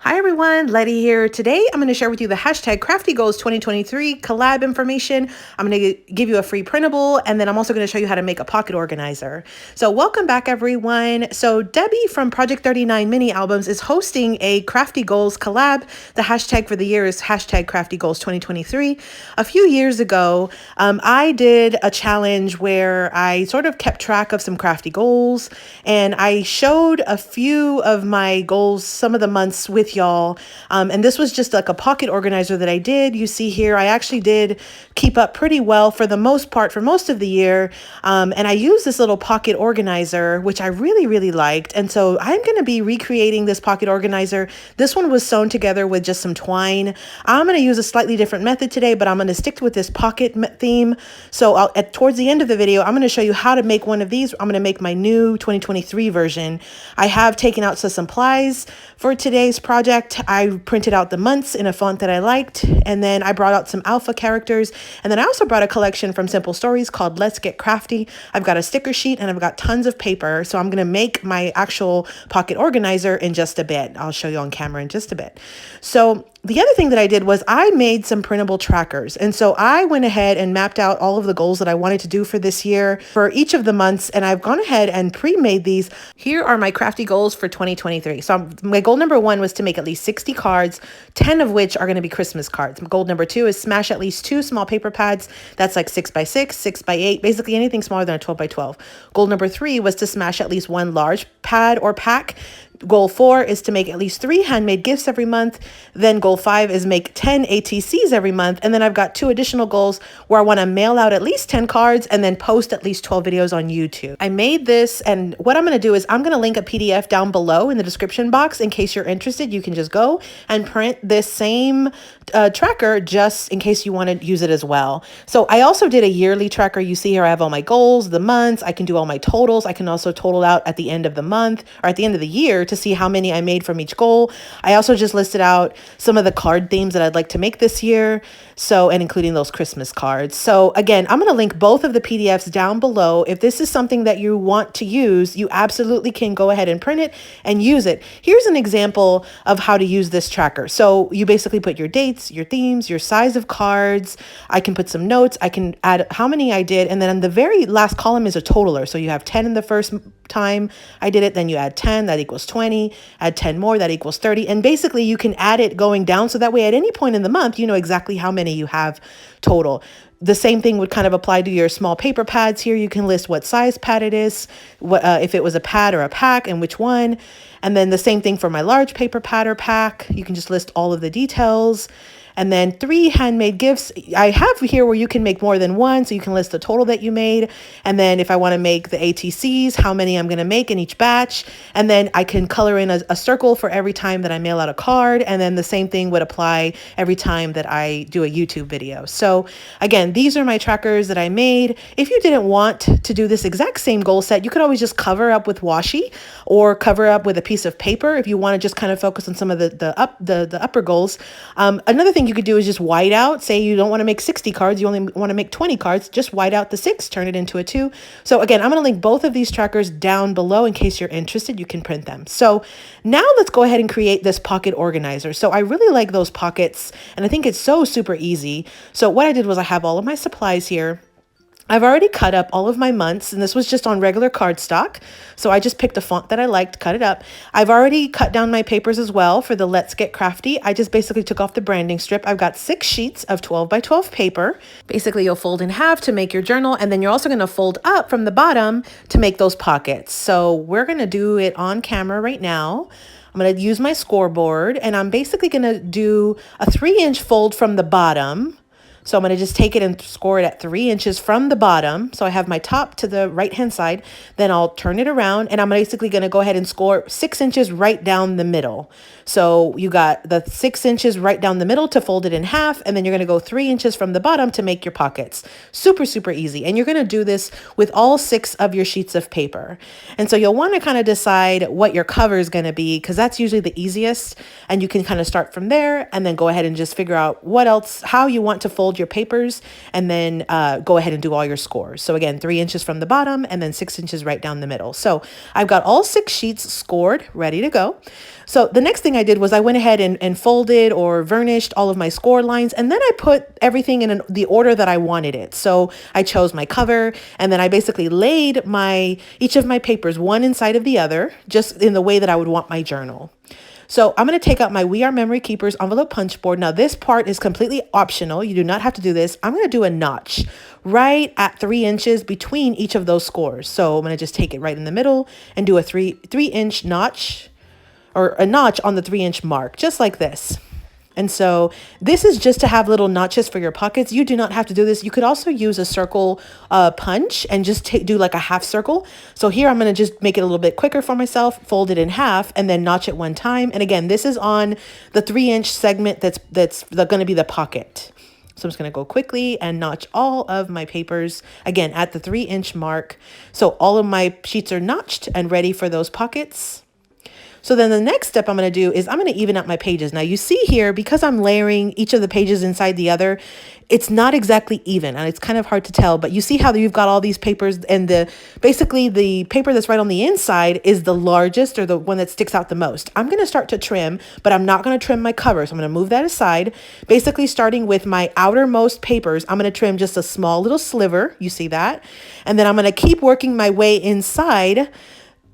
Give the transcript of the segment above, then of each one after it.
Hi everyone, Letty here. Today I'm going to share with you the hashtag Crafty Goals 2023 collab information. I'm going to give you a free printable, and then I'm also going to show you how to make a pocket organizer. So welcome back everyone. So Debbie from Project 39 Mini Albums is hosting a Crafty Goals collab. The hashtag for the year is hashtag Crafty Goals 2023. A few years ago, I did a challenge where I sort of kept track of some crafty goals, and I showed a few of my goals, some of the months with y'all. And this was just like a pocket organizer that I did. You see here, I actually did keep up pretty well for the most part for most of the year. And I used this little pocket organizer, which I really liked. And so I'm going to be recreating this pocket organizer. This one was sewn together with just some twine. I'm going to use a slightly different method today, but I'm going to stick with this pocket theme. So towards the end of the video, I'm going to show you how to make one of these. I'm going to make my new 2023 version. I have taken out some supplies for today's project. I printed out the months in a font that I liked, and then I brought out some alpha characters, and then I also brought a collection from Simple Stories called Let's Get Crafty. I've got a sticker sheet and I've got tons of paper, so I'm going to make my actual pocket organizer in just a bit. I'll show you on camera in just a bit. So the other thing that I did was I made some printable trackers. And so I went ahead and mapped out all of the goals that I wanted to do for this year for each of the months. And I've gone ahead and pre-made these. Here are my crafty goals for 2023. So my goal number 1 was to make at least 60 cards, 10 of which are going to be Christmas cards. Goal number 2 is smash at least 2 small paper pads. That's like 6x6, 6x8, basically anything smaller than a 12x12. Goal number 3 was to smash at least 1 large pad or pack. Goal 4 is to make at least 3 handmade gifts every month. Then goal 5 is make 10 ATCs every month. And then I've got 2 additional goals where I want to mail out at least 10 cards and then post at least 12 videos on YouTube. I made this, and what I'm going to do is I'm going to link a PDF down below in the description box in case you're interested. You can just go and print this same tracker just in case you want to use it as well. So I also did a yearly tracker. You see here I have all my goals, the months. I can do all my totals. I can also total out at the end of the month or at the end of the year to see how many I made from each goal. I also just listed out some of the card themes that I'd like to make this year. So, and including those Christmas cards. So again, I'm going to link both of the PDFs down below. If this is something that you want to use, you absolutely can go ahead and print it and use it. Here's an example of how to use this tracker. So you basically put your dates, your themes, your size of cards. I can put some notes. I can add how many I did. And then in the very last column is a totaler. So you have 10 in the first time I did it, then you add 10, that equals 20, add 10 more, that equals 30. And basically you can add it going down, so that way at any point in the month, you know exactly how many you have total. The same thing would kind of apply to your small paper pads. Here you can list what size pad it is, what if it was a pad or a pack, and which one. And then the same thing for my large paper pad or pack. You can just list all of the details. And then 3 handmade gifts. I have here where you can make more than one, so you can list the total that you made. And then if I want to make the ATCs, how many I'm going to make in each batch. And then I can color in a circle for every time that I mail out a card. And then the same thing would apply every time that I do a YouTube video. So again, these are my trackers that I made. If you didn't want to do this exact same goal set, you could always just cover up with washi or cover up with a piece of paper if you want to just kind of focus on some of the upper goals. Another thing you could do is just white out. Say you don't want to make 60 cards, you only want to make 20 cards, just white out the 6, turn it into a 2. So again, I'm going to link both of these trackers down below in case you're interested. You can print them. So now let's go ahead and create this pocket organizer. So I really like those pockets, and I think it's so super easy. So what I did was I have all of my supplies here. I've already cut up all of my months, and this was just on regular cardstock. So I just picked a font that I liked, cut it up. I've already cut down my papers as well for the Let's Get Crafty. I just basically took off the branding strip. I've got 6 sheets of 12x12 paper. Basically, you'll fold in half to make your journal, and then you're also going to fold up from the bottom to make those pockets. So we're going to do it on camera right now. I'm going to use my scoreboard, and I'm basically going to do a 3-inch fold from the bottom. So I'm going to just take it and score it at 3 inches from the bottom. So I have my top to the right-hand side. Then I'll turn it around, and I'm basically going to go ahead and score 6 inches right down the middle. So you got the 6 inches right down the middle to fold it in half, and then you're going to go 3 inches from the bottom to make your pockets. Super, super easy. And you're going to do this with all 6 of your sheets of paper. And so you'll want to kind of decide what your cover is going to be, because that's usually the easiest. And you can kind of start from there and then go ahead and just figure out what else, how you want to fold fold your papers and then go ahead and do all your scores. So again, 3 inches from the bottom and then 6 inches right down the middle. So I've got all 6 sheets scored, ready to go. So the next thing I did was I went ahead and folded or varnished all of my score lines, and then I put everything in the order that I wanted it. So I chose my cover, and then I basically laid each of my papers one inside of the other, just in the way that I would want my journal. So I'm going to take out my We Are Memory Keepers envelope punch board. Now this part is completely optional. You do not have to do this. I'm going to do a notch right at 3 inches between each of those scores. So I'm going to just take it right in the middle and do a 3-inch notch, or a notch on the 3-inch mark, just like this. And so this is just to have little notches for your pockets. You do not have to do this. You could also use a circle punch and just do like a half circle. So here I'm going to just make it a little bit quicker for myself, fold it in half, and then notch it one time. And again, this is on the 3-inch segment that's going to be the pocket. So I'm just going to go quickly and notch all of my papers, again, at the 3-inch mark. So all of my sheets are notched and ready for those pockets. So then the next step I'm going to do is I'm going to even up my pages. Now you see here, because I'm layering each of the pages inside the other, it's not exactly even, and it's kind of hard to tell, but you see how you've got all these papers, and basically the paper that's right on the inside is the largest, or the one that sticks out the most. I'm going to start to trim, but I'm not going to trim my cover. So I'm going to move that aside. Basically starting with my outermost papers, I'm going to trim just a small little sliver. You see that? And then I'm going to keep working my way inside,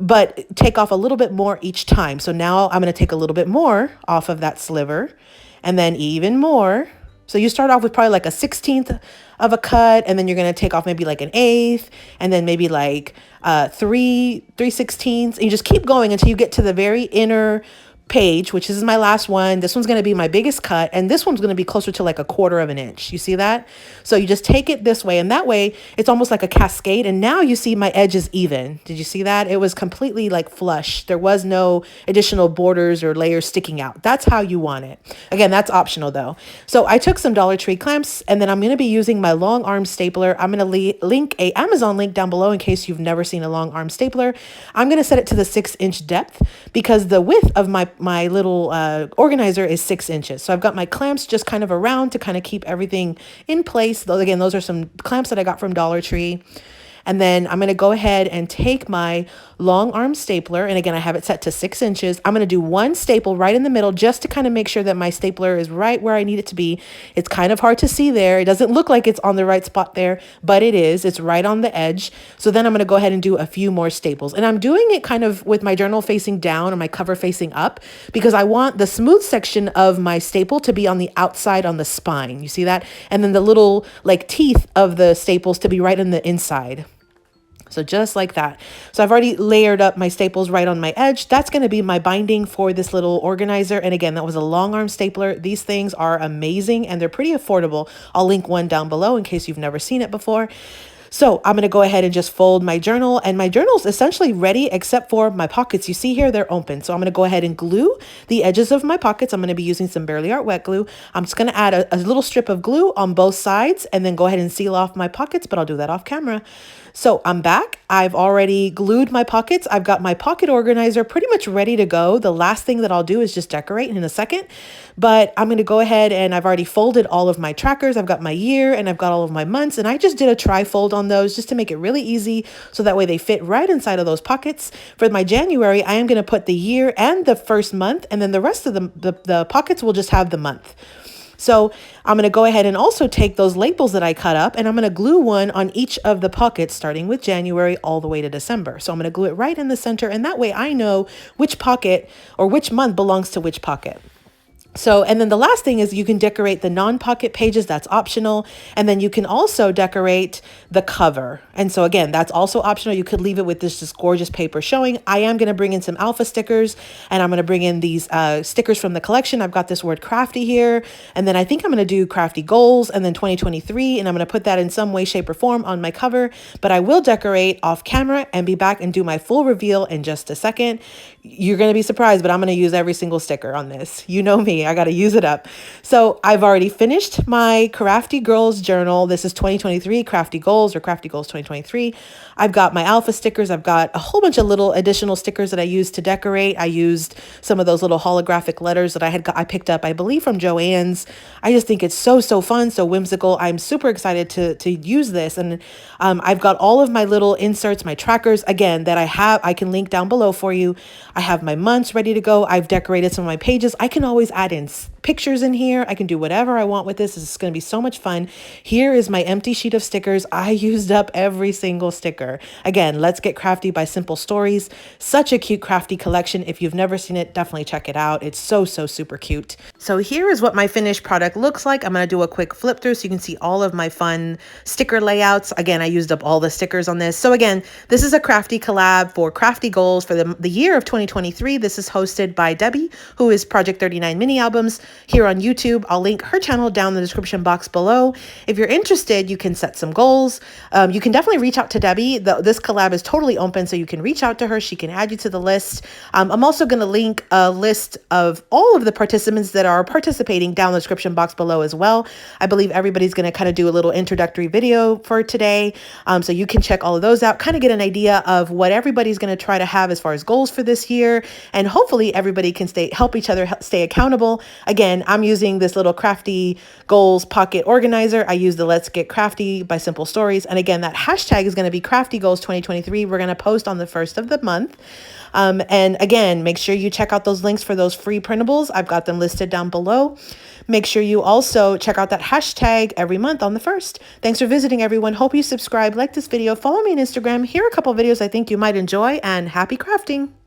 but take off a little bit more each time. So now I'm going to take a little bit more off of that sliver, and then even more. So you start off with probably like a 1/16 of a cut, and then you're going to take off maybe like an 1/8, and then maybe like 3/16. And you just keep going until you get to the very inner page, which is my last one. This one's going to be my biggest cut, and this one's going to be closer to like 1/4 of an inch. You see that? So you just take it this way, and that way it's almost like a cascade, and now you see my edge is even. Did you see that? It was completely like flush. There was no additional borders or layers sticking out. That's how you want it. Again, that's optional though. So I took some Dollar Tree clamps, and then I'm going to be using my long arm stapler. I'm going to link a Amazon link down below in case you've never seen a long arm stapler. I'm going to set it to the 6-inch depth because the width of my little organizer is 6 inches. So I've got my clamps just kind of around to kind of keep everything in place. Again, those are some clamps that I got from Dollar Tree. And then I'm going to go ahead and take my long arm stapler. And again, I have it set to 6 inches. I'm going to do one staple right in the middle just to kind of make sure that my stapler is right where I need it to be. It's kind of hard to see there. It doesn't look like it's on the right spot there, but it is. It's right on the edge. So then I'm going to go ahead and do a few more staples. And I'm doing it kind of with my journal facing down and my cover facing up because I want the smooth section of my staple to be on the outside on the spine. You see that? And then the little like teeth of the staples to be right in the inside. So just like that. So I've already layered up my staples right on my edge. That's going to be my binding for this little organizer. And again, that was a long arm stapler. These things are amazing and they're pretty affordable. I'll link one down below in case you've never seen it before. So I'm going to go ahead and just fold my journal, and my journal's essentially ready except for my pockets. You see here, they're open. So I'm going to go ahead and glue the edges of my pockets. I'm going to be using some Barely Art wet glue. I'm just going to add a little strip of glue on both sides and then go ahead and seal off my pockets, but I'll do that off camera. So I'm back. I've already glued my pockets. I've got my pocket organizer pretty much ready to go. The last thing that I'll do is just decorate in a second, but I'm going to go ahead and I've already folded all of my trackers. I've got my year and I've got all of my months, and I just did a tri-fold on those just to make it really easy so that way they fit right inside of those pockets. For my January, I am going to put the year and the first month, and then the rest of the pockets will just have the month. So I'm going to go ahead and also take those labels that I cut up, and I'm going to glue one on each of the pockets starting with January all the way to December. So I'm going to glue it right in the center, and that way I know which pocket or which month belongs to which pocket. So, and then the last thing is you can decorate the non-pocket pages. That's optional. And then you can also decorate the cover. And so again, that's also optional. You could leave it with this gorgeous paper showing. I am going to bring in some alpha stickers, and I'm going to bring in these stickers from the collection. I've got this word crafty here. And then I think I'm going to do crafty goals and then 2023. And I'm going to put that in some way, shape or form on my cover, but I will decorate off camera and be back and do my full reveal in just a second. You're going to be surprised, but I'm going to use every single sticker on this. You know me. me. I got to use it up. So I've already finished my Crafty Girls journal. This is 2023 Crafty Goals or Crafty Goals 2023. I've got my alpha stickers. I've got a whole bunch of little additional stickers that I used to decorate. I used some of those little holographic letters that I picked up, I believe, from Joann's. I just think it's so fun, so whimsical. I'm super excited to use this. And I've got all of my little inserts, my trackers, again, that I can link down below for you. I have my months ready to go. I've decorated some of my pages. I can always add in pictures in here. I can do whatever I want with this. This is going to be so much fun. Here is my empty sheet of stickers. I used up every single sticker. Again, Let's Get Crafty by Simple Stories. Such a cute crafty collection. If you've never seen it, definitely check it out. It's so super cute. So here is what my finished product looks like. I'm going to do a quick flip through so you can see all of my fun sticker layouts. Again, I used up all the stickers on this. So again, this is a crafty collab for Crafty Goals for the year of 2023. This is hosted by Debbie, who is Project 39 Mini Albums here on YouTube. I'll link her channel down in the description box below. If you're interested, you can set some goals. You can definitely reach out to Debbie. This collab is totally open, so you can reach out to her. She can add you to the list. I'm also going to link a list of all of the participants that are participating down in the description box below as well. I believe everybody's going to kind of do a little introductory video for today. So you can check all of those out, kind of get an idea of what everybody's going to try to have as far as goals for this year. And hopefully everybody can help each other stay accountable. Again, I'm using this little Crafty Goals pocket organizer. I use the Let's Get Crafty by Simple Stories. And again, that hashtag is going to be Crafty Goals 2023. We're going to post on the 1st of the month. And again, make sure you check out those links for those free printables. I've got them listed down below. Make sure you also check out that hashtag every month on the 1st. Thanks for visiting, everyone. Hope you subscribe, like this video, follow me on Instagram. Here are a couple videos I think you might enjoy, and happy crafting.